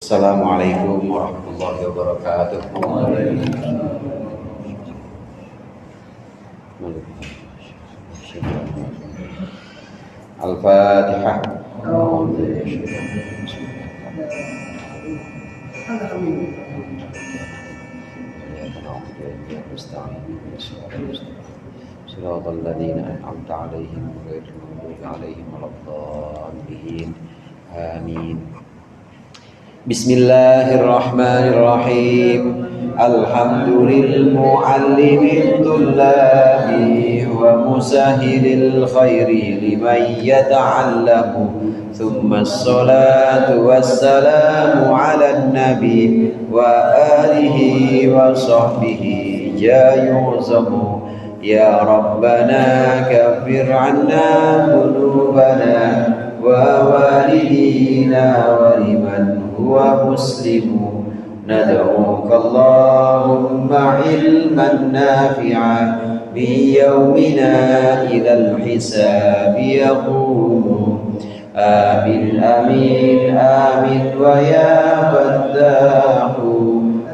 Assalamualaikum warahmatullahi wabarakatuh. Al-Fatihah. Shiratal ladzina an'amta 'alaihim ghairil maghdubi 'alaihim waladdallin. Amin. Bismillahirrahmanirrahim. Alhamdulil muallimid tullabi wa musahhilil khairi liman yata'allamu. Thumma as-salatu wassalamu 'alan nabi wa alihi wa sahbihi jayuzamu. Ya Rabbana kaffir 'anna dhunubana wa walidina wa liman huwa muslimu. Nad'uka Allahumma ilman nafi'an bi yawmina ilal hisabi yaqumu. Amin amin amin wa ya fattahu.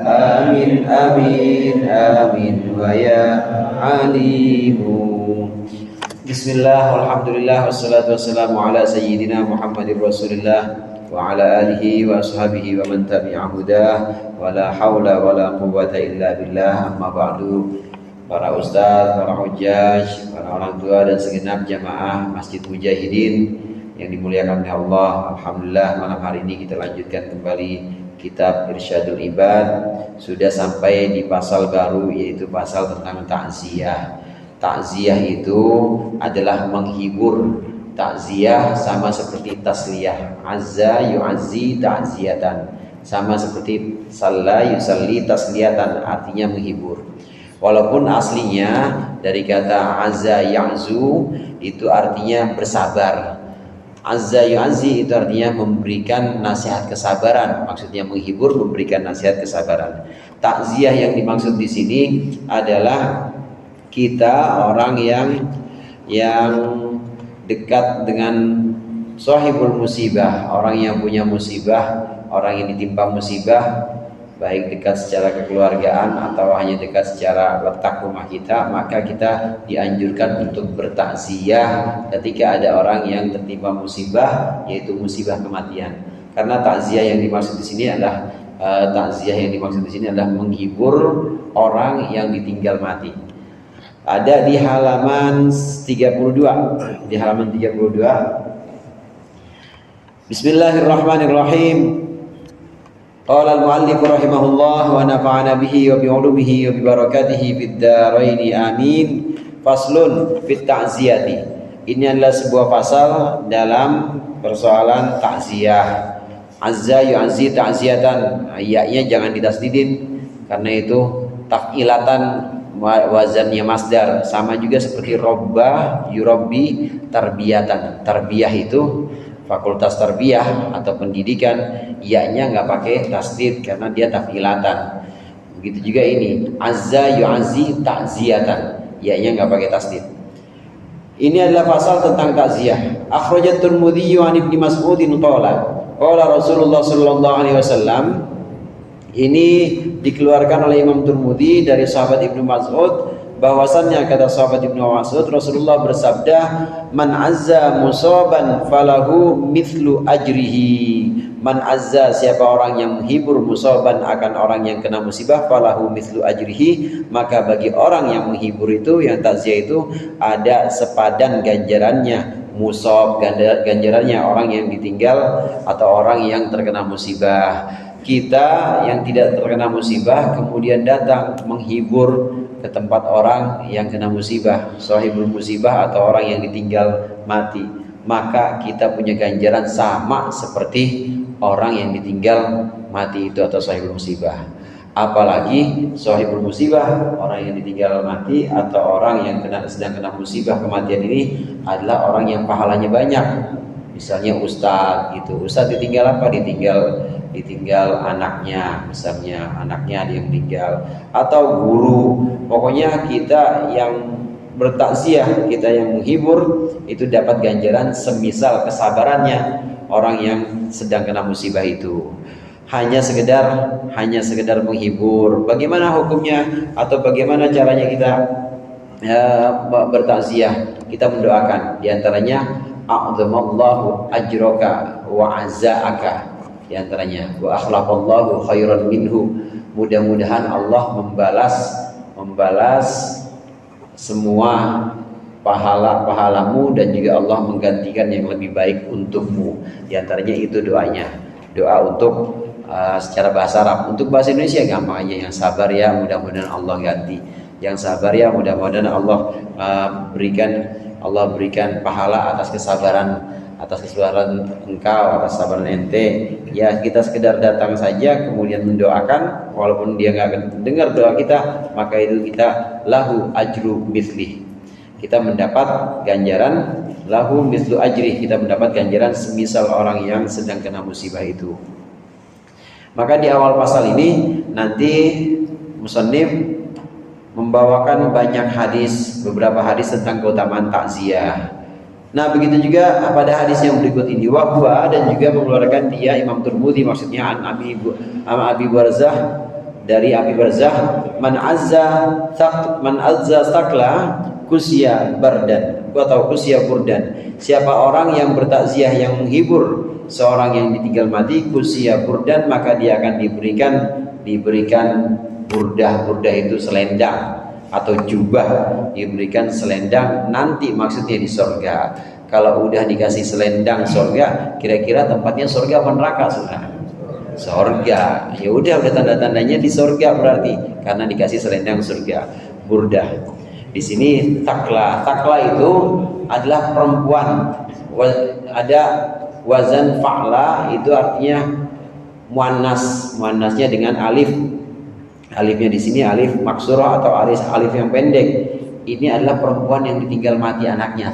Amin amin amin wa ya alimu. Bismillah, walhamdulillah, wassalatu wassalamu ala sayyidina Muhammadir Rasulillah wa ala alihi wa ashabihi wa man tabi'ahu hudah wa la hawla wa la quwwata illa billah. Amma ba'du. Para ustaz, para hujjaj, para orang tua dan segenap jamaah Masjid Mujahidin yang dimuliakan oleh Allah. Alhamdulillah, malam hari ini kita lanjutkan kembali kitab Irsyadul Ibad. Sudah sampai di pasal baru, yaitu pasal tentang takziah. Takziah itu adalah menghibur. Takziah sama seperti tasliyah. Azza yu'azzi ta'ziyatan. Sama seperti salla yusalli tasliyatan, artinya menghibur. Walaupun aslinya dari kata azza ya'zu itu artinya bersabar. Azza yu'azzi itu artinya memberikan nasihat kesabaran. Maksudnya menghibur, memberikan nasihat kesabaran. Takziah yang dimaksud di sini adalah kita orang yang dekat dengan sahibul musibah, orang yang punya musibah, orang yang ditimpa musibah, baik dekat secara kekeluargaan atau hanya dekat secara letak rumah kita, maka kita dianjurkan untuk bertakziah ketika ada orang yang tertimpa musibah, yaitu musibah kematian. Karena takziah yang dimaksud di sini adalah menghibur orang yang ditinggal mati. Ada di halaman 32. Di halaman 32. Bismillahirrahmanirrahim. Qala al-muallif rahimahullah wa nafa'ana bihi wa bi 'ulumihi wa bi barakatihi fid dharain amin. Faslun fit ta'ziyati. Ini adalah sebuah pasal dalam persoalan takziah. Azza yu'azzi ta'ziyatan. Ya-nya jangan ditasdidin karena itu taf'ilatan, wazannya masdar. Sama juga seperti robba yurabbi tarbiyatan. Tarbiyah itu fakultas tarbiyah atau pendidikan, ya-nya nggak pakai tasdid karena dia taf'ilatan. Begitu juga ini azza yu'azzi ta'ziyatan, ya-nya nggak pakai tasdid. Ini adalah pasal tentang takziah. Akhrajat Tirmidzi an Ibnu Mas'udin qala Rasulullah sallallahu alaihi wasallam. Ini dikeluarkan oleh Imam Tirmidzi dari sahabat Ibnu Mas'ud, bahwasannya kata sahabat Ibnu Mas'ud, Rasulullah bersabda, man azza musaban falahu mithlu ajrihi. Man azza, siapa orang yang menghibur musaban, akan orang yang kena musibah, falahu mithlu ajrihi, maka bagi orang yang menghibur itu, yang takziah itu, ada sepadan ganjarannya. Musab, ganjarannya orang yang ditinggal atau orang yang terkena musibah. Kita yang tidak terkena musibah kemudian datang menghibur ke tempat orang yang kena musibah, sahibul musibah atau orang yang ditinggal mati, maka kita punya ganjaran sama seperti orang yang ditinggal mati itu atau sahibul musibah. Apalagi sahibul musibah, orang yang ditinggal mati atau orang yang sedang kena musibah kematian ini adalah orang yang pahalanya banyak. Misalnya ustadz gitu, ustadz ditinggal apa? Ditinggal anaknya, misalnya anaknya ada yang meninggal, atau guru. Pokoknya kita yang bertakziah, kita yang menghibur itu dapat ganjaran semisal kesabarannya orang yang sedang kena musibah itu. hanya sekedar menghibur. Bagaimana hukumnya atau bagaimana caranya kita bertakziah? Kita mendoakan, diantaranya a'dhamallahu ajraka wa azza'aka, diantaranya wa akhlaqallahu khairan minhu, mudah-mudahan Allah membalas semua pahala-pahalamu dan juga Allah menggantikan yang lebih baik untukmu. Diantaranya itu doa untuk secara bahasa Arab. Untuk bahasa Indonesia gampang aja, yang sabar ya mudah-mudahan Allah ganti, yang sabar ya mudah-mudahan Allah berikan pahala atas kesabaran engkau, atas kesabaran ente. Ya kita sekedar datang saja kemudian mendoakan, walaupun dia nggak dengar doa kita, maka itu kita lahu ajru mislih, kita mendapat ganjaran lahu mislu ajri, kita mendapat ganjaran semisal orang yang sedang kena musibah itu. Maka di awal pasal ini nanti musannif membawakan banyak hadis, beberapa hadis tentang keutamaan takziah. Nah, begitu juga pada hadis yang berikut ini, wahwa, dan juga mengeluarkan dia Imam Tirmidzi, maksudnya an Abi Barzah, dari Abi Barzah, man azza sakla kusya bardan atau kusya burdan, siapa orang yang bertakziah, yang menghibur seorang yang ditinggal mati, kusya burdan, maka dia akan diberikan burdah itu selendang atau jubah, diberikan selendang nanti, maksudnya di surga. Kalau udah dikasih selendang surga, kira-kira tempatnya surga apa neraka? Surga. Ya udah tanda-tandanya di surga berarti, karena dikasih selendang surga, burdah. Di sini takla itu adalah perempuan. Ada wazan fa'la, itu artinya muannasnya dengan alif. Alifnya di sini alif maksurah atau alif yang pendek. Ini adalah perempuan yang ditinggal mati anaknya,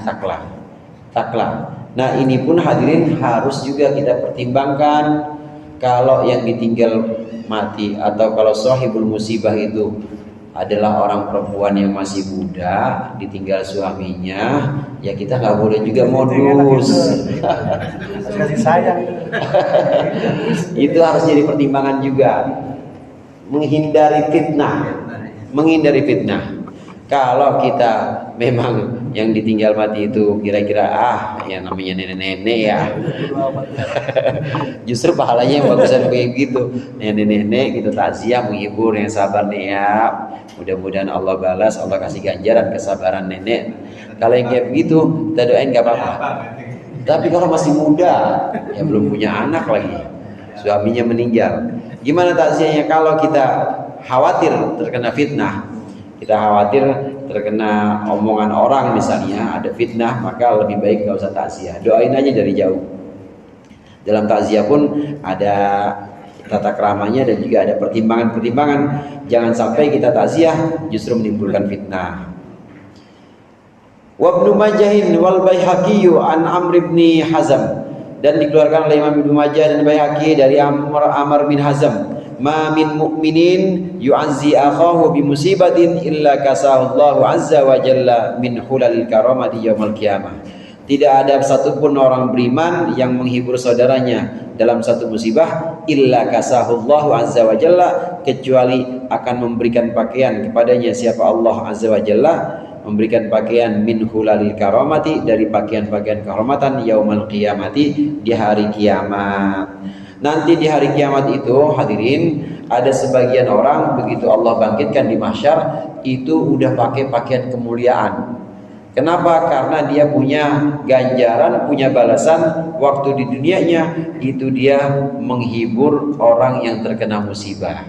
takla. Nah, ini pun hadirin harus juga kita pertimbangkan. Kalau yang ditinggal mati atau kalau sahibul musibah itu adalah orang perempuan yang masih muda, ditinggal suaminya, ya kita nggak boleh juga modus. Kasih sayang. Itu harus jadi pertimbangan juga. Menghindari fitnah. Kalau kita memang yang ditinggal mati itu kira-kira yang namanya nenek-nenek ya, justru pahalanya yang bagusan kayak gitu, nenek-nenek gitu takziah menghibur, yang sabar nih ya, mudah-mudahan Allah balas, Allah kasih ganjaran kesabaran nenek. Kalau yang kayak begitu kita doain gak apa-apa. Tapi kalau masih muda, ya belum punya anak lagi, suaminya meninggal, gimana takziahnya? Kalau kita khawatir terkena fitnah, kita khawatir terkena omongan orang, misalnya ada fitnah, maka lebih baik gak usah takziah, doain aja dari jauh. Dalam takziah pun ada tata keramanya dan juga ada pertimbangan-pertimbangan. Jangan sampai kita takziah justru menimbulkan fitnah. Wa Ibnu Majah wal Baihaqi an Amr bin Hazm, dan dikeluarkan oleh Imam Ibnu Majah dan Baihaqi dari Amr bin Hazm, ma min mu'minin yu'azzi akhahu bi musibatin illa kasahu Allahu azza wa jalla min hulalil karamati yaumil qiyamah. Tidak ada satupun orang beriman yang menghibur saudaranya dalam satu musibah, illa kasahu Allahu azza wa jalla, kecuali akan memberikan pakaian kepadanya siapa Allah azza wa jalla, memberikan pakaian min hulalil karamati, dari pakaian-pakaian kehormatan, yaumil qiyamati, di hari kiamat. Nanti di hari kiamat itu hadirin, ada sebagian orang begitu Allah bangkitkan di mahsyar itu udah pakai pakaian kemuliaan. Kenapa? Karena dia punya ganjaran, punya balasan waktu di dunianya, itu dia menghibur orang yang terkena musibah.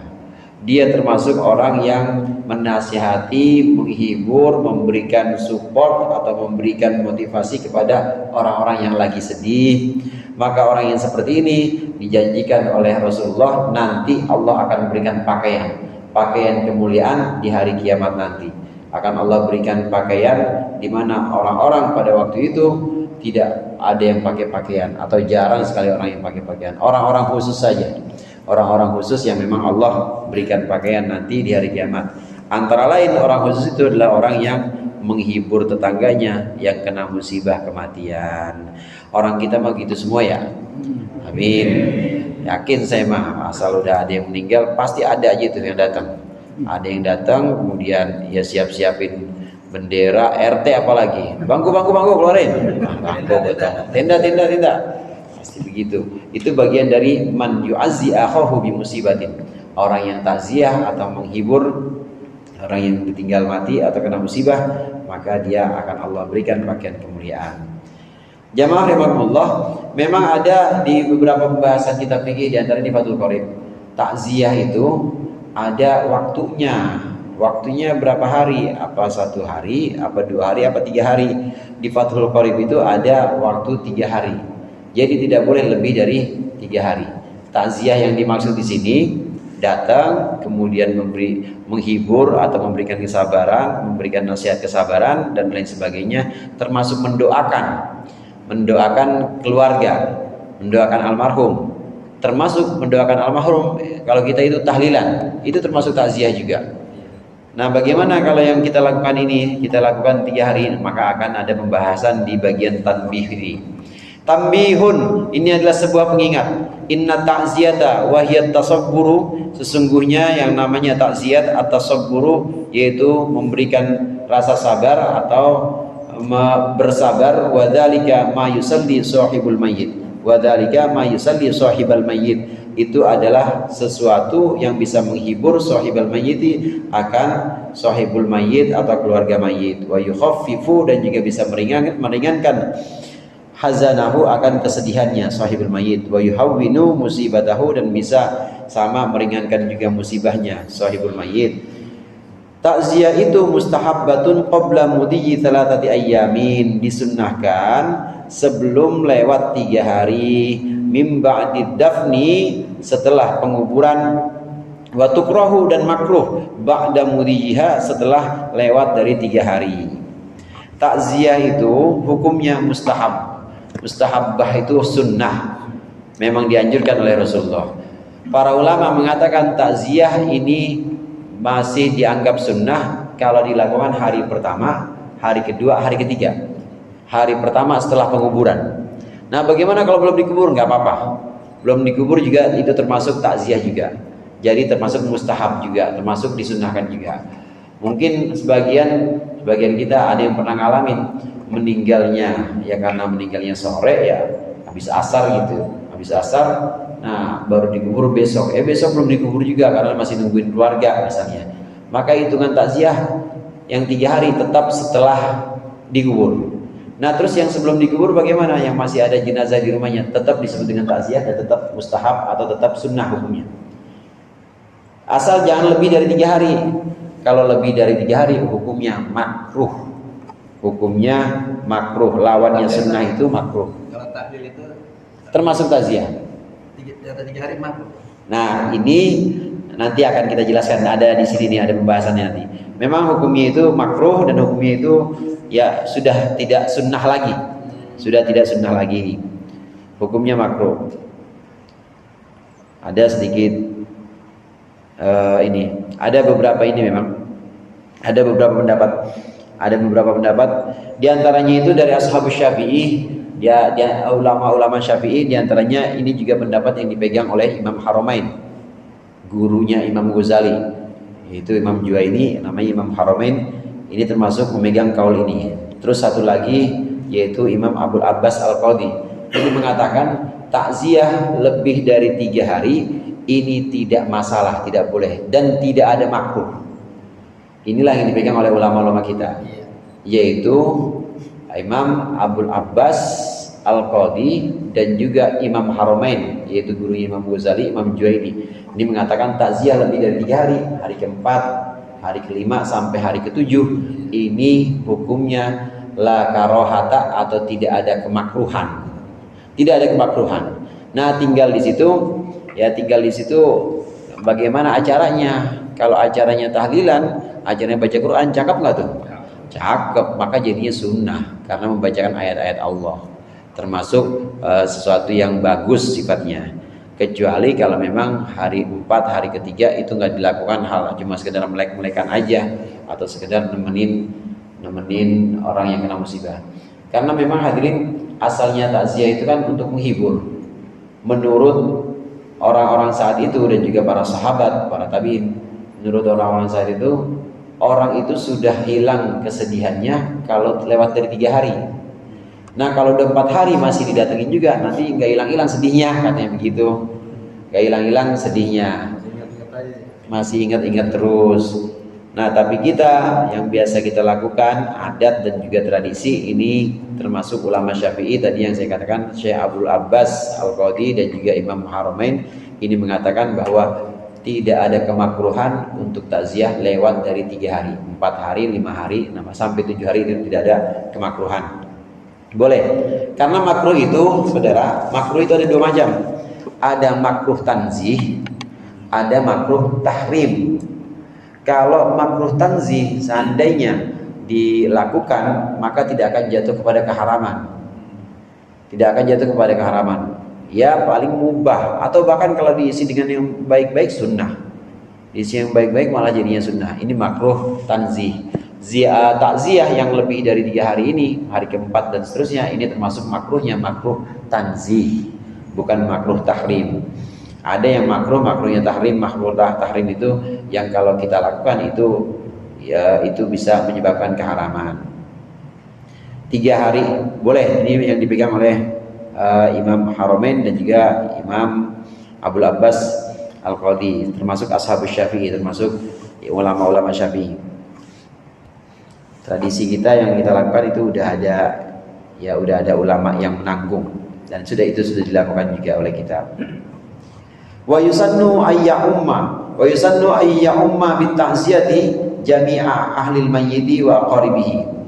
Dia termasuk orang yang menasihati, menghibur, memberikan support atau memberikan motivasi kepada orang-orang yang lagi sedih. Maka orang yang seperti ini dijanjikan oleh Rasulullah, nanti Allah akan berikan pakaian kemuliaan di hari kiamat nanti. Akan Allah berikan pakaian di mana orang-orang pada waktu itu tidak ada yang pakai pakaian, atau jarang sekali orang yang pakai pakaian. Orang-orang khusus saja, orang-orang khusus yang memang Allah berikan pakaian nanti di hari kiamat. Antara lain orang khusus itu adalah orang yang menghibur tetangganya yang kena musibah kematian. Orang kita mah gitu semua ya. Amin. Yakin saya mah, asal udah ada yang meninggal pasti ada aja tuh yang datang. Ada yang datang, kemudian ya siap-siapin bendera RT, apalagi bangku keluarin, bangku tenda, pasti begitu. Itu bagian dari man yu'azzi akhahu bi musibatin, orang yang takziah atau menghibur orang yang ditinggal mati atau kena musibah, maka dia akan Allah berikan pakaian kemuliaan. Jamaah rahimakumullah, memang ada di beberapa pembahasan kitab fikih, di antara di Fathul Qorib, takziah itu ada waktunya. Waktunya berapa hari? Apa 1 hari? Apa 2 hari? Apa 3 hari? Di Fathul Qorib itu ada waktu 3 hari. Jadi tidak boleh lebih dari 3 hari. Takziah yang dimaksud di sini datang kemudian menghibur atau memberikan kesabaran, memberikan nasihat kesabaran dan lain sebagainya, termasuk mendoakan keluarga, mendoakan almarhum. Termasuk mendoakan almarhum kalau kita itu tahlilan, itu termasuk takziah juga. Nah, bagaimana kalau yang kita lakukan ini, kita lakukan 3 hari, maka akan ada pembahasan di bagian tanbih ini. Tanbihun, ini adalah sebuah pengingat. Inna ta'ziyata wa hiya tasabburu, sesungguhnya yang namanya takziat atau tasabburu yaitu memberikan rasa sabar atau bersabar. Wadzalika ma yusalli sahibul mayyit, wadzalika ma yusalli sahibal mayyit, itu adalah sesuatu yang bisa menghibur sahibul mayyit akan sahibul mayyit atau keluarga mayyit. Wa yukhaffifu, dan juga bisa meringankan hazanahu, akan kesedihannya sahibul mayyit. Wa yuhawwinu musibatahu, dan bisa sama meringankan juga musibahnya sahibul mayyit. Takziah itu mustahabbatun qabla mudiyyi 3 ayyamin, disunnahkan sebelum lewat 3 hari, mim ba'did dafni, setelah penguburan, wa tukrahu, dan makruh ba'da mudiyyiha, setelah lewat dari 3 hari. Takziah itu hukumnya mustahab. Mustahabbah itu sunnah, memang dianjurkan oleh Rasulullah. Para ulama mengatakan takziah ini masih dianggap sunnah kalau dilakukan hari pertama, hari kedua, hari ketiga. Hari pertama setelah penguburan. Nah, bagaimana kalau belum dikubur? Nggak apa-apa. Belum dikubur juga itu termasuk takziah juga. Jadi termasuk mustahab juga, termasuk disunnahkan juga. Mungkin sebagian kita ada yang pernah ngalamin meninggalnya ya karena meninggalnya sore, ya habis asar gitu, habis asar, nah baru dikubur besok, besok belum dikubur juga karena masih nungguin keluarga misalnya, maka hitungan takziah yang 3 hari tetap setelah dikubur. Nah, terus yang sebelum dikubur bagaimana? Yang masih ada jenazah di rumahnya, tetap disebut dengan takziah dan tetap mustahab atau tetap sunnah hukumnya, asal jangan lebih dari 3 hari. Kalau lebih dari 3 hari hukumnya makruh. Hukumnya makruh, lawannya sunnah itu makruh. Kalau tahlil itu termasuk takziah. 3 hari makruh. Nah, ini nanti akan kita jelaskan, ada di sini nih, ada pembahasannya nanti. Memang hukumnya itu makruh dan hukumnya itu ya sudah tidak sunnah lagi. Sudah tidak sunnah lagi. Hukumnya makruh. Ada sedikit ini, ada beberapa ini memang. Ada beberapa pendapat. Di antaranya itu dari Ashabus Syafi'i, dia ulama-ulama Syafi'i, di antaranya ini juga pendapat yang dipegang oleh Imam Haramain, gurunya Imam Ghazali, yaitu Imam Juwaini, namanya Imam Haramain, ini termasuk memegang kaul ini. Terus satu lagi yaitu Imam Abul Abbas Al-Qadhi, ini mengatakan takziah lebih dari 3 hari ini tidak masalah, tidak boleh, dan tidak ada makruh. Inilah yang dipegang oleh ulama-ulama kita, yaitu Imam Abul Abbas Al-Qadhi dan juga Imam Haramain, yaitu guru Imam Ghazali, Imam Juwaini. Ini mengatakan takziah lebih dari 3 hari, hari keempat, hari kelima sampai hari ketujuh, ini hukumnya la karohata atau tidak ada kemakruhan. Tidak ada kemakruhan. Nah, tinggal di situ bagaimana acaranya. Kalau acaranya tahlilan, acaranya baca Quran, cakep nggak tuh? Cakep, maka jadinya sunnah karena membacakan ayat-ayat Allah, termasuk sesuatu yang bagus sifatnya. Kecuali kalau memang hari 4, hari ketiga itu nggak dilakukan hal cuma sekedar melek-melekan aja atau sekedar nemenin orang yang kena musibah. Karena memang hadirin, asalnya takziah itu kan untuk menghibur. Menurut orang-orang saat itu dan juga para sahabat, para tabiin, menurut orang-orang saat itu, orang itu sudah hilang kesedihannya kalau lewat dari 3 hari. Nah kalau udah 4 hari masih didatengin juga, nanti nggak hilang-hilang sedihnya, katanya begitu. Nggak hilang-hilang sedihnya, masih ingat-ingat terus. Nah tapi kita yang biasa kita lakukan, adat dan juga tradisi ini, termasuk ulama Syafi'i tadi yang saya katakan, Syekh Abdul Abbas Al-Qadhi dan juga Imam Haramain, ini mengatakan bahwa tidak ada kemakruhan untuk takziah lewat dari 3 hari, 4 hari, 5 hari, sampai 7 hari itu tidak ada kemakruhan. Boleh, karena makruh itu, saudara, makruh itu ada 2 macam. Ada makruh tanzih, ada makruh tahrim. Kalau makruh tanzih seandainya dilakukan, maka tidak akan jatuh kepada keharaman. Tidak akan jatuh kepada keharaman. Ya paling mubah, atau bahkan kalau diisi dengan yang baik-baik sunnah. Diisi yang baik-baik malah jadinya sunnah. Ini makruh tanzih. Takziah yang lebih dari 3 hari ini, hari keempat dan seterusnya, ini termasuk makruhnya makruh tanzih, bukan makruh tahrim. Ada yang makruhnya tahrim. Makruh tahrim itu yang kalau kita lakukan itu, ya itu bisa menyebabkan keharaman. 3 hari boleh. Ini yang dipegang oleh Imam Haramain dan juga Imam Abdul Abbas Al-Qadhi, termasuk Ashabus Syafi'i, termasuk ulama-ulama Syafi'i. Tradisi kita yang kita lakukan itu udah ada ulama yang menanggung, dan sudah dilakukan juga oleh kita. Wa yusannu ayya umma bita'ziyati jami'a ahlil mayyiti wa aqaribihi.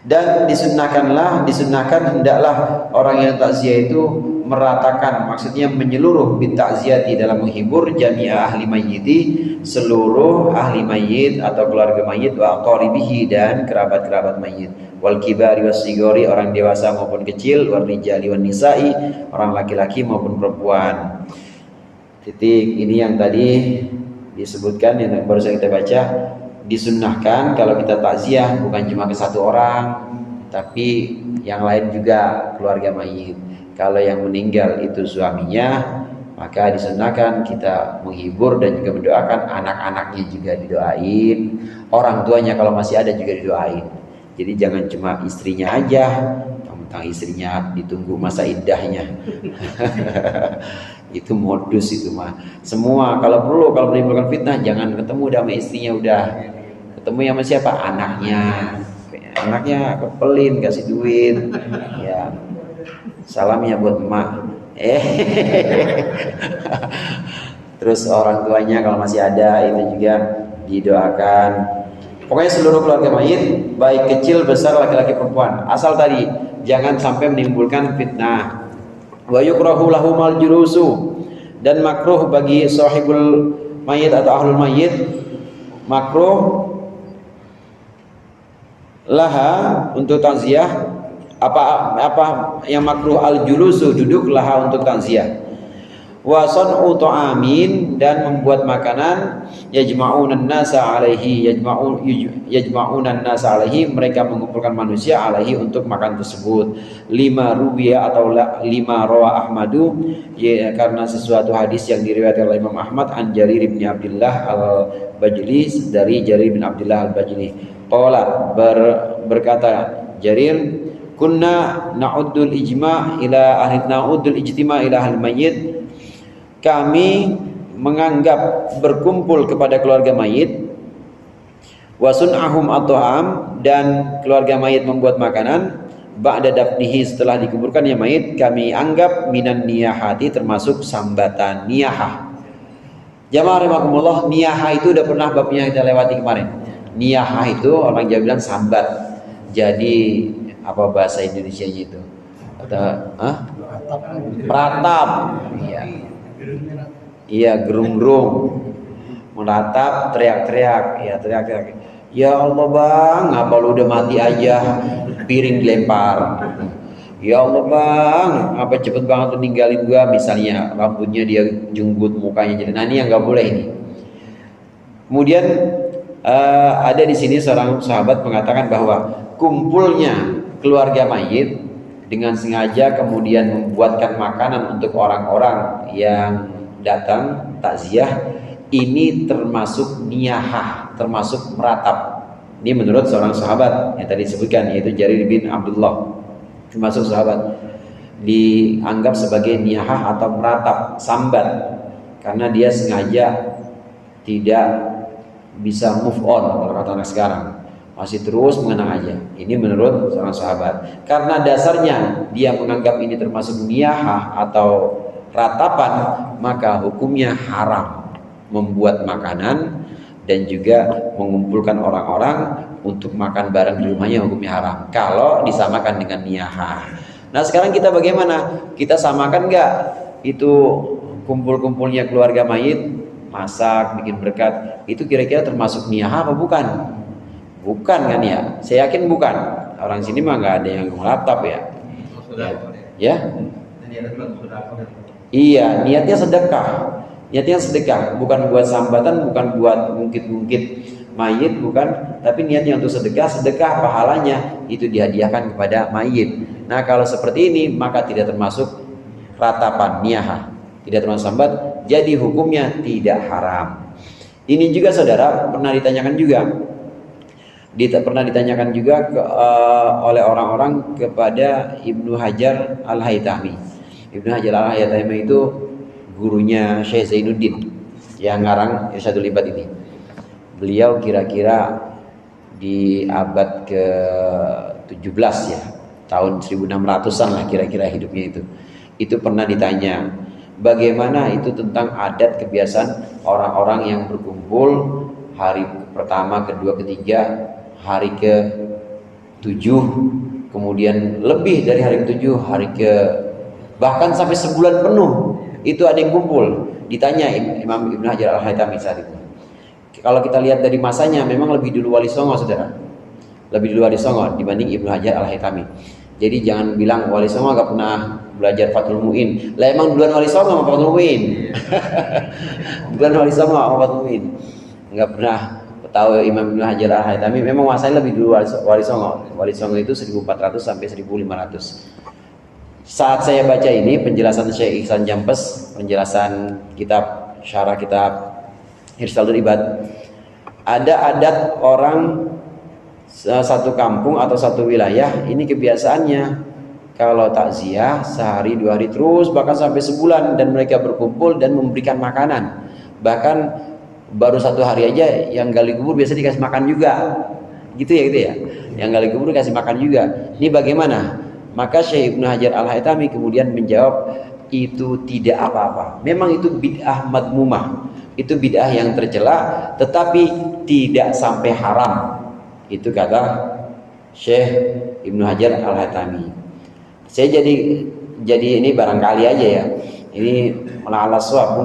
Dan disunahkan hendaklah orang yang takziah itu meratakan, maksudnya menyeluruh bita'ziyati, dalam menghibur jami'a ahli mayyiti, seluruh ahli mayyit atau keluarga mayyit, wa aqaribihi, dan kerabat-kerabat mayyit, wal kibari was sigori, orang dewasa maupun kecil, wal rijali wan nisa'i, orang laki-laki maupun perempuan. Titik. Ini yang tadi disebutkan, yang baru saja kita baca. Disunnahkan kalau kita takziah bukan cuma ke 1 orang, tapi yang lain juga keluarga mayit. Kalau yang meninggal itu suaminya, maka disunnahkan kita menghibur dan juga mendoakan. Anak-anaknya juga didoain, orang tuanya kalau masih ada juga didoain. Jadi jangan cuma istrinya aja, tentang istrinya ditunggu masa iddahnya. Itu modus itu mah. Semua kalau menimbulkan fitnah, jangan ketemu sama istrinya, udah ketemu sama siapa? Anaknya kepelin, kasih duit, ya salamnya buat emak. Terus orang tuanya kalau masih ada itu juga didoakan. Pokoknya seluruh keluarga mayit, baik kecil besar, laki-laki perempuan, asal tadi jangan sampai menimbulkan fitnah. Wa yukrahu lahumal jurusu, dan makruh bagi sahibul mayit atau ahlul mayit, makruh laha untuk takziah. Apa yang makruh? Al julusu, duduk, laha untuk takziah. Wa san'u ta'amin, dan membuat makanan, yajma'unan nasa alaihi, yajma'unan nasa alaihi, mereka mengumpulkan manusia alaihi untuk makan tersebut. 5 ruwiya atau 5 rawa Ahmadu, ya, karena sesuatu hadis yang diriwayatkan oleh Imam Ahmad, an Jarir bin Abdullah al-Bajli, dari Jarir bin Abdullah al-Bajli. Qala, berkata Jarir, kunna na'uddul ijma' ila ahli na'uddul ijtima' ila ahli mayyit, kami menganggap berkumpul kepada keluarga mayit, wasun'ahum at'am, dan keluarga mayit membuat makanan, ba'da dafnihi, setelah dikuburkannya mayit, kami anggap minan niyahati, termasuk sambatan niyahah. Jamaah rahimakumullah, niyahah itu udah pernah babnya kita lewati kemarin. Niyahah itu orang Jawa bilang sambat. Jadi apa bahasa Indonesianya itu? Pratap. Iya, gerung-gerung, meratap, teriak-teriak, ya teriak-teriak. Ya Allah bang, ngapa lu udah mati aja, piring dilempar. Ya Allah bang, apa cepet banget lu ninggalin gua, misalnya rambutnya dia junggut, mukanya jadi. Nah ini yang nggak boleh ini. Kemudian ada di sini seorang sahabat mengatakan bahwa kumpulnya keluarga mayit dengan sengaja kemudian membuatkan makanan untuk orang-orang yang datang takziah, ini termasuk niyahah, termasuk meratap. Ini menurut seorang sahabat yang tadi disebutkan, yaitu Jarir bin Abdullah, termasuk sahabat, dianggap sebagai niyahah atau meratap, sambat, karena dia sengaja tidak bisa move on kalau kata anak sekarang, masih terus mengenang aja. Ini menurut seorang sahabat. Karena dasarnya dia menganggap ini termasuk niyahah atau ratapan, maka hukumnya haram membuat makanan dan juga mengumpulkan orang-orang untuk makan bareng di rumahnya, hukumnya haram kalau disamakan dengan niyahah. Nah sekarang kita bagaimana? Kita samakan nggak itu kumpul-kumpulnya keluarga mayit, masak, bikin berkat, itu kira-kira termasuk niyahah apa bukan? Bukan kan ya? Saya yakin bukan. Orang sini mah nggak ada yang meratap ya. Ya? Iya, niatnya sedekah. Niatnya sedekah, bukan buat sambatan, bukan buat mungkit-mungkit mayit, bukan. Tapi niatnya untuk sedekah, sedekah pahalanya itu dihadiahkan kepada mayit. Nah kalau seperti ini maka tidak termasuk ratapan, niyahah, tidak termasuk sambat. Jadi hukumnya tidak haram. Ini juga saudara pernah ditanyakan juga oleh orang-orang kepada Ibnu Hajar Al-Haytami. Ibnu Hajar Al-Haytami itu gurunya Syekh Zainuddin yang ngarang Irsyadul Ibad ini. Beliau kira-kira di abad ke-17 ya, tahun 1600-an lah kira-kira hidupnya itu. Itu pernah ditanya, bagaimana itu tentang adat kebiasaan orang-orang yang berkumpul hari pertama, kedua, ketiga, hari ke-7, kemudian lebih dari hari ke-7, bahkan sampai sebulan penuh itu ada yang kumpul. Ditanya Imam Ibnu Hajar Al-Haytami saat itu. Kalau kita lihat dari masanya, memang lebih dulu Wali Songo, saudara. Lebih dulu Wali Songo dibanding Ibnu Hajar Al-Haytami. Jadi jangan bilang Wali Songo gak pernah belajar Fathul Mu'in. Lah emang duluan Wali Songo sama Fathul Mu'in. Duluan Wali Songo sama Fathul Mu'in. Gak pernah tahu Imam Ibnu Hajar Al-Haytami. Memang masanya lebih dulu Wali Songo. Wali Songo itu 1400 sampai 1500. Saat saya baca ini penjelasan Syekh Ihsan Jampes, penjelasan kitab syarah kitab Irsyadul Ibad, ada adat orang satu kampung atau satu wilayah ini kebiasaannya kalau takziah sehari dua hari terus, bahkan sampai sebulan, dan mereka berkumpul dan memberikan makanan. Bahkan baru satu hari aja yang gali kubur biasa dikasih makan juga, gitu ya. Yang gali kubur dikasih makan juga. Ini bagaimana? Maka Syekh Ibnu Hajar Al-Haytami kemudian menjawab, itu tidak apa-apa. Memang itu bid'ah madmumah, itu bid'ah yang tercela, tetapi tidak sampai haram. Itu kata Syekh Ibnu Hajar Al-Haytami. Saya jadi ini barangkali aja ya. Ini ala suap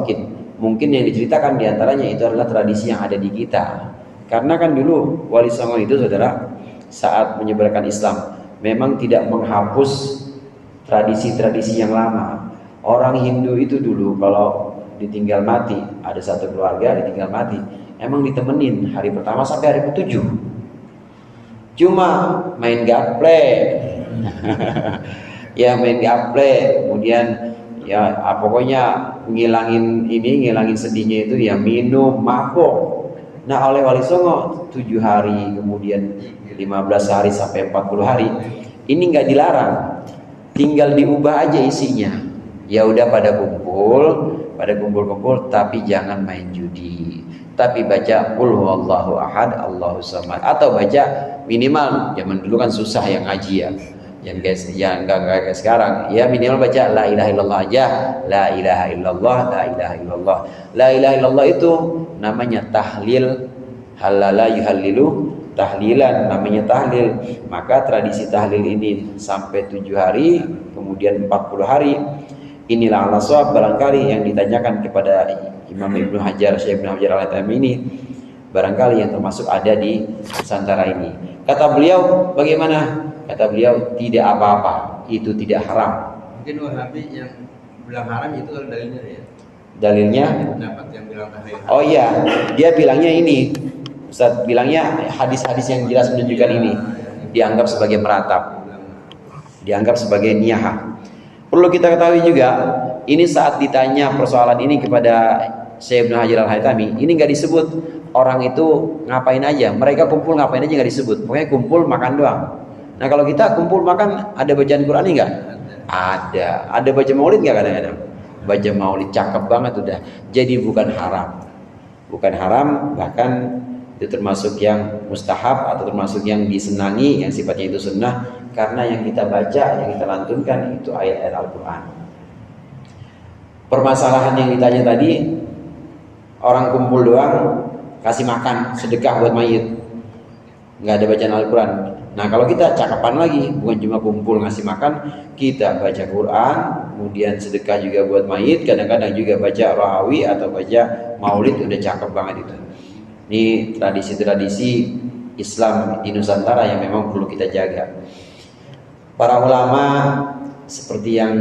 mungkin yang diceritakan diantaranya itu adalah tradisi yang ada di kita. Karena kan dulu Wali Songo itu saudara saat menyebarkan Islam memang tidak menghapus tradisi-tradisi yang lama. Orang Hindu itu dulu kalau ditinggal mati, ada satu keluarga ditinggal mati, emang ditemenin hari pertama sampai hari ke-7. Cuma main gaple. Ya main gaple, kemudian ya pokoknya ngilangin sedihnya itu ya minum, mabok. Nah oleh Wali Songo 7 hari, kemudian 15 hari sampai 40 hari ini nggak dilarang, tinggal diubah aja isinya. Ya udah pada kumpul, tapi jangan main judi, tapi baca qul huwallahu ahad Allahus samad, atau baca minimal, zaman dulu kan susah yang ngaji ya, yang guys yang enggak kayak sekarang ya, minimal baca la ilaha illallah aja, la ilaha illallah, la ilaha illallah. La ilaha illallah itu namanya tahlil, halala yuhallilu tahlilan, namanya tahlil. Maka tradisi tahlil ini sampai 7 hari, kemudian 40 hari. Inilah ala shawab barangkali yang ditanyakan kepada Imam Ibnu Hajar, Syekh Ibnu Hajar Al-Haytami ini, barangkali yang termasuk ada di Nusantara ini. Kata beliau bagaimana? Kata beliau tidak apa-apa, itu tidak haram. Mungkin Wahabi yang bilang haram itu kalau dalilnya ya. Dalilnya? Pendapat yang bilang tahlil. Oh iya, dia bilangnya ini. Ustaz bilangnya hadis-hadis yang jelas menunjukkan ini dianggap sebagai meratap. dianggap sebagai niyahah. Perlu kita ketahui juga, ini saat ditanya persoalan ini kepada Syekh Ibnu Hajar Al-Haytami, ini nggak disebut orang itu ngapain aja, mereka kumpul ngapain aja nggak disebut, pokoknya kumpul makan doang. Nah kalau kita kumpul makan, ada bacaan Quran nggak? Ada baca maulid nggak kadang-kadang? Baca maulid, cakep banget udah. Jadi bukan haram, bahkan itu termasuk yang mustahab atau termasuk yang disenangi, yang sifatnya itu sunnah, karena yang kita baca, yang kita lantunkan itu ayat-ayat Al-Quran. Permasalahan yang ditanya tadi, orang kumpul doang kasih makan, sedekah buat mayit, nggak ada bacaan Al-Quran. Nah kalau kita cakapan lagi, bukan cuma kumpul ngasih makan, kita baca Quran, kemudian sedekah juga buat mayit, kadang-kadang juga baca rawi atau baca maulid, udah cakep banget itu. Ini tradisi-tradisi Islam di Nusantara yang memang perlu kita jaga. Para ulama seperti yang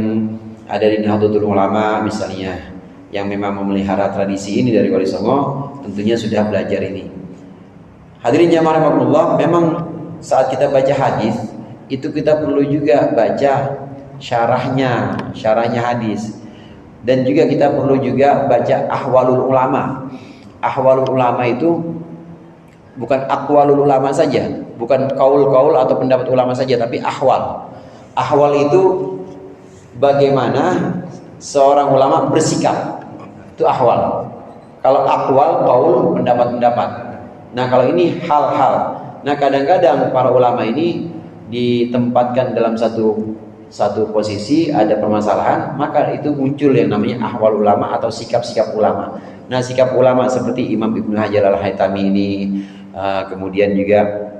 ada di Nahdlatul Ulama misalnya, yang memang memelihara tradisi ini dari Wali Songo, tentunya sudah belajar ini. Hadirin jamaah rahimakumullah, memang saat kita baca hadis itu kita perlu juga baca syarahnya hadis, dan juga kita perlu juga baca ahwalul ulama. Ahwalul ulama itu bukan aqwalul ulama saja, bukan kaul-kaul atau pendapat ulama saja, tapi ahwal. Ahwal itu bagaimana seorang ulama bersikap, itu ahwal. Kalau aqwal, kaul, pendapat-pendapat. Nah kalau ini hal-hal. Nah kadang-kadang para ulama ini ditempatkan dalam satu posisi, ada permasalahan, maka itu muncul yang namanya ahwal ulama atau sikap-sikap ulama. Nah sikap ulama seperti Imam Ibnu Hajar Al-Haytami ini, kemudian juga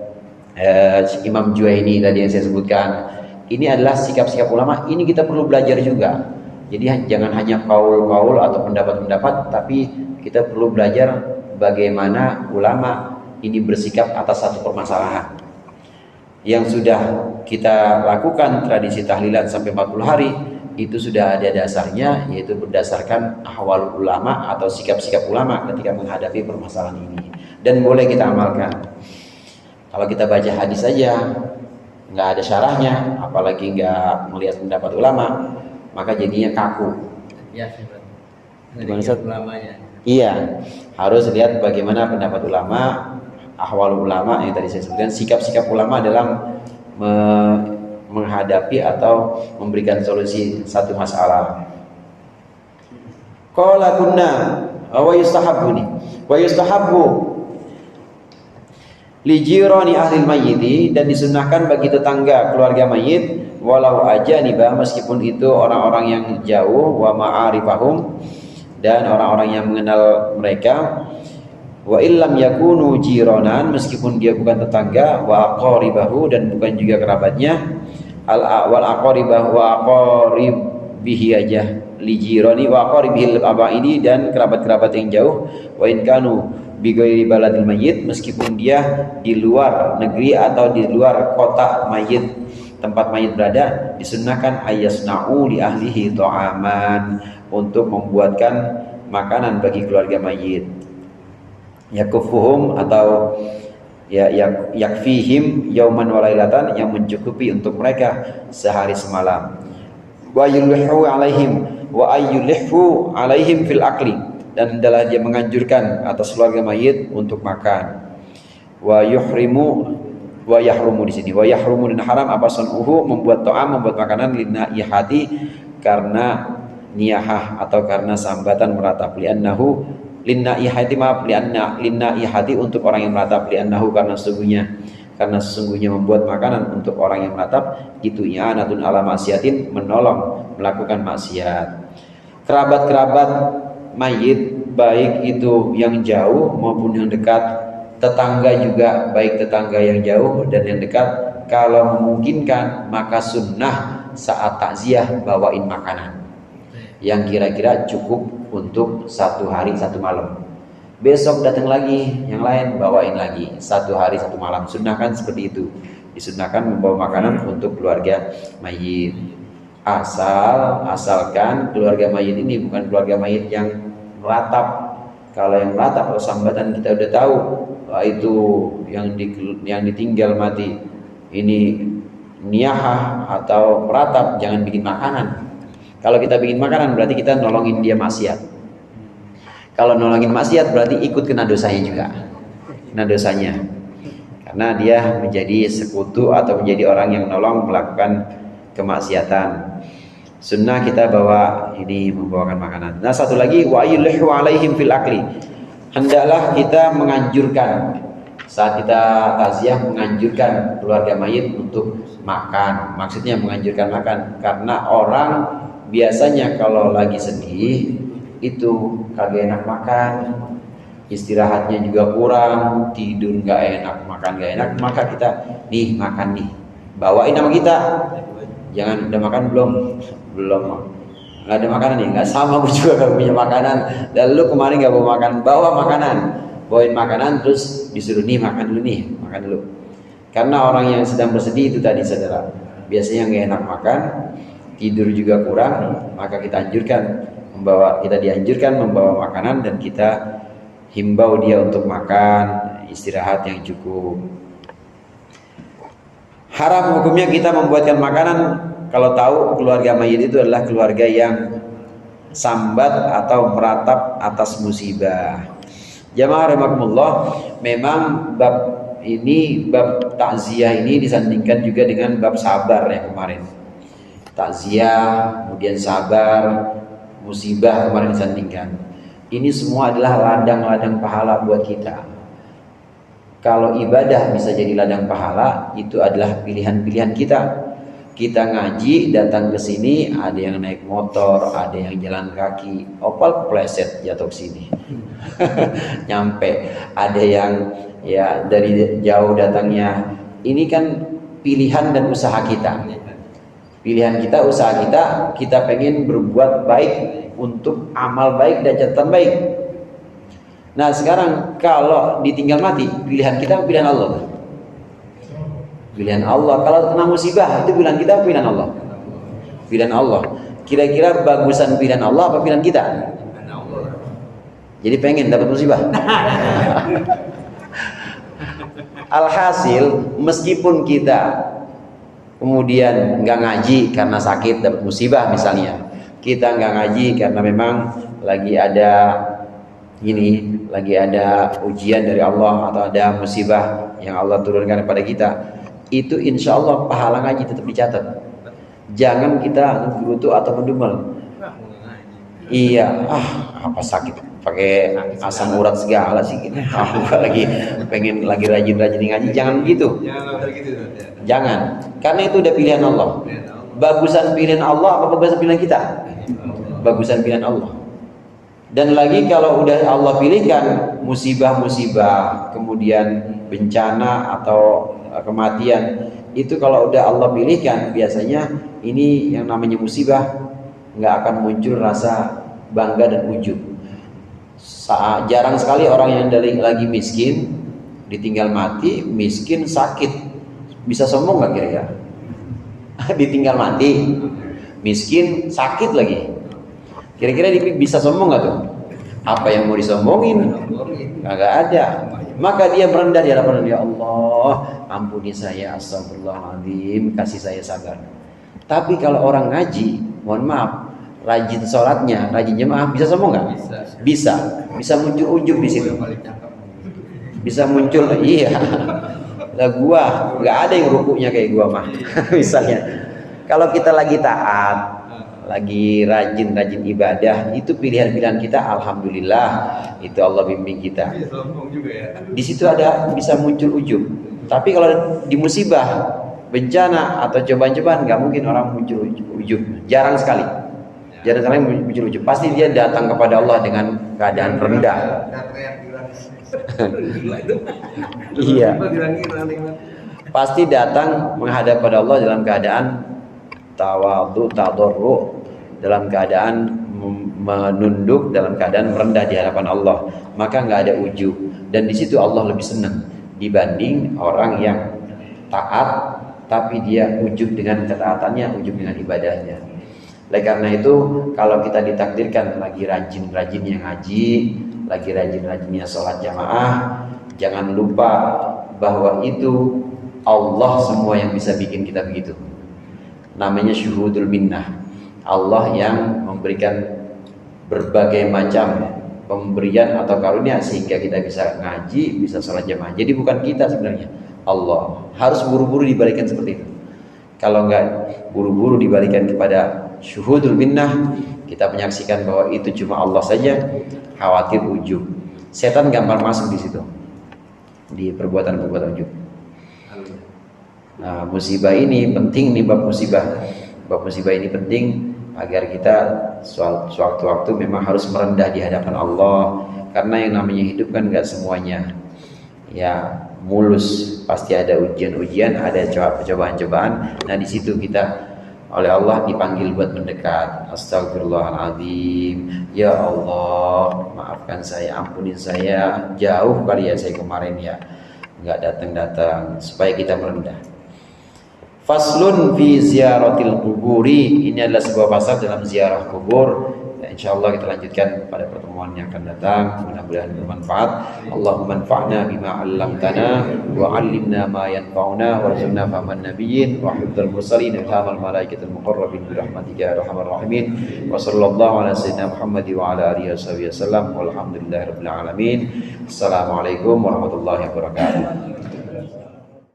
Imam Juwaini tadi yang saya sebutkan, ini adalah sikap-sikap ulama. Ini kita perlu belajar juga. Jadi jangan hanya kaul-kaul atau pendapat-pendapat, tapi kita perlu belajar bagaimana ulama ini bersikap atas satu permasalahan. Yang sudah kita lakukan tradisi tahlilan sampai 40 hari, itu sudah ada dasarnya, yaitu berdasarkan ahwal ulama atau sikap-sikap ulama ketika menghadapi permasalahan ini. Dan boleh kita amalkan. Kalau kita baca hadis saja, nggak ada syarahnya, apalagi nggak melihat pendapat ulama, maka jadinya kaku. Ya, ulamanya. Iya, harus lihat bagaimana pendapat ulama, ahwal ulama yang tadi saya sebutkan, sikap-sikap ulama dalam menghadapi atau memberikan solusi satu masalah. Qala kunna wa yustahabbu li jirani ahli mayyiti, dan disunahkan bagi tetangga keluarga mayit, walau ajaniba, meskipun itu orang-orang yang jauh, wa ma'arifahum, dan orang-orang yang mengenal mereka, wa illam yakunu jiranan, meskipun dia bukan tetangga, wa aqaribahu, dan bukan juga kerabatnya, wal aqaribahu wa aqaribihi aja, li jirani wa aqaribihi al-abaidi, dan kerabat-kerabat yang jauh, wa in kanu bi ghairi baladil mayyit, meskipun dia di luar negeri atau di luar kota mayit, tempat mayit berada, disunahkan ayasna'u li ahlihi ta'aman, untuk membuatkan makanan bagi keluarga mayit, yakufuhum atau yakfihim yauman walailatan, yang mencukupi untuk mereka sehari semalam, wa yulhu alaihim fil akli, dan adalah dia menganjurkan atas keluarga mayit untuk makan. Wa yahrumu di sini, wa yahrumu, dan haram apa sunuhu, membuat ta'am, membuat makanan, linnaihati, karena niyahah atau karena sambatan meratap, li'annahu linnaihati, maaf, linnaihati, untuk orang yang meratap, li'annahu, karena sesungguhnya membuat makanan untuk orang yang meratap itu i'anatun ala maksiatin, menolong melakukan maksiat. Kerabat-kerabat mayit, baik itu yang jauh maupun yang dekat, tetangga juga, baik tetangga yang jauh dan yang dekat, kalau memungkinkan maka sunnah saat takziah bawain makanan yang kira-kira cukup untuk 1 hari 1 malam. Besok datang lagi yang lain, bawain lagi 1 hari 1 malam. Sunnahkan seperti itu. Disunahkan membawa makanan untuk keluarga mayit. Asalkan keluarga mayit ini bukan keluarga mayit yang meratap. Kalau yang meratap atau sambatan kita udah tahu, itu yang ditinggal mati, ini niyahah atau meratap, jangan bikin makanan. Kalau kita bikin makanan berarti kita nolongin dia maksiat. Kalau nolongin maksiat berarti ikut kena dosanya juga. Kena dosanya. Karena dia menjadi sekutu atau menjadi orang yang nolong melakukan kemaksiatan. Sunnah kita bawa ini, membawakan makanan. Nah, satu lagi, wa yulhu alaihim fil akli. Hendaklah kita menganjurkan saat kita takziah, menganjurkan keluarga mayit untuk makan. Maksudnya menganjurkan makan karena orang biasanya kalau lagi sedih itu kagak enak makan, istirahatnya juga kurang, tidur nggak enak, makan nggak enak, maka kita nih makan nih, bawain sama kita. Jangan udah makan belum nggak ada makanan nih, nggak sama. Gue juga kalau punya makanan dan lu kemarin nggak bawa makan, bawa makanan, bawain makanan terus disuruh nih makan dulu. Karena orang yang sedang bersedih itu tadi saudara, biasanya nggak enak makan, tidur juga kurang, maka kita dianjurkan membawa makanan dan kita himbau dia untuk makan, istirahat yang cukup. Haram hukumnya kita membuatkan makanan kalau tahu keluarga mayit itu adalah keluarga yang sambat atau meratap atas musibah. Jamaah rahimakumullah, memang bab takziah ini disandingkan juga dengan bab sabar ya kemarin. Takziah, kemudian sabar, musibah kemarin disandingkan. Ini semua adalah ladang-ladang pahala buat kita. Kalau ibadah bisa jadi ladang pahala, itu adalah pilihan-pilihan kita. Kita ngaji, datang ke sini, ada yang naik motor, ada yang jalan kaki, opal kepleset jatuh ke sini. Nyampe, ada yang ya dari jauh datangnya. Ini kan pilihan dan usaha kita. Pilihan kita, usaha kita, kita pengen berbuat baik untuk amal baik dan catatan baik. Nah sekarang kalau ditinggal mati, pilihan kita pilihan Allah. Pilihan Allah. Kalau kena musibah itu pilihan kita, pilihan Allah. Pilihan Allah. Kira-kira bagusan pilihan Allah apa pilihan kita? Jadi pengen dapat musibah. Alhasil meskipun kita kemudian nggak ngaji karena sakit dapat musibah misalnya, kita nggak ngaji karena memang lagi ada ujian dari Allah atau ada musibah yang Allah turunkan kepada kita, itu insya Allah pahala ngaji tetap dicatat. Jangan kita gerutu atau mendumel. Iya, apa sakit pakai asam urat segala sih gitu. Aku lagi rajin ngaji, jangan begitu. Jangan, karena itu udah pilihan Allah. Bagusan pilihan Allah apa bagusan pilihan kita? Bagusan pilihan Allah. Dan lagi kalau udah Allah pilihkan musibah-musibah, kemudian bencana atau kematian, itu kalau udah Allah pilihkan, biasanya ini yang namanya musibah nggak akan muncul rasa bangga dan ujub. Jarang sekali orang yang lagi miskin ditinggal mati, miskin sakit, bisa sombong nggak kira-kira? Ditinggal mati, miskin sakit lagi. Kira-kira bisa sombong nggak tuh? Apa yang mau disombongin? Nggak ada. Maka dia merendah di hadapan ya Allah, ampuni saya, astagfirullahaladzim, kasih saya sabar. Tapi kalau orang ngaji, mohon maaf, rajin sholatnya, rajin jemaah, bisa sombong nggak? Bisa muncul ujub di situ. Bisa muncul, iya. Lah gua nggak ada yang rukuknya kayak gua mah, misalnya. Kalau kita lagi taat, lagi rajin ibadah, itu pilihan-pilihan kita, alhamdulillah, itu Allah bimbing kita. Di situ ada bisa muncul ujub. Tapi kalau di musibah, bencana atau cobaan-cobaan, nggak mungkin orang muncul ujub. Jarang sekali muncul ujub. Pasti dia datang kepada Allah dengan keadaan rendah. Iya. Pasti datang menghadap pada Allah dalam keadaan tawadhu, tadarru, dalam keadaan menunduk, dalam keadaan merendah di hadapan Allah. Maka nggak ada ujub, dan di situ Allah lebih senang dibanding orang yang taat tapi dia ujub dengan ketaatannya, ujub dengan ibadahnya. Oleh karena itu, kalau kita ditakdirkan lagi rajin-rajinnya ngaji, lagi rajin-rajinnya sholat jamaah, jangan lupa bahwa itu Allah semua yang bisa bikin kita begitu. Namanya syuhudul minnah. Allah yang memberikan berbagai macam pemberian atau karunia sehingga kita bisa ngaji, bisa sholat jamaah. Jadi bukan kita sebenarnya, Allah. Harus buru-buru dibalikan seperti itu. Kalau enggak buru-buru dibalikan kepada syuhudul minnah, kita menyaksikan bahwa itu cuma Allah saja, khawatir ujub. Setan gampang masuk di situ, di perbuatan-perbuatan ujub. Nah, musibah ini penting nih, bab musibah ini penting agar kita sewaktu-waktu memang harus merendah di hadapan Allah, karena yang namanya hidup kan nggak semuanya ya mulus, pasti ada ujian-ujian, ada cobaan-cobaan. Nah di situ kita oleh Allah dipanggil buat mendekat. Astagfirullahaladzim, ya Allah maafkan saya, ampunin saya, jauh kali ya saya kemarin ya nggak datang-datang, supaya kita merendah. Faslun fi ziaratil kuburi, ini adalah sebuah pasal dalam ziarah kubur. Ya, insyaallah kita lanjutkan pada pertemuan yang akan datang, mudah-mudahan bermanfaat. Allahumma anfa'na bima 'allamtana wa 'allimna ma yanfa'una warzuqna fahman nabiyyin wa hifdzal mursalin wa hamal malaikatil muqarrabin bi rahmatika ya arhamar rahimin. Wa sallallahu ala sayyidina Muhammad wa ala alihi wasallam walhamdulillahirabbil alamin. Assalamualaikum warahmatullahi wabarakatuh.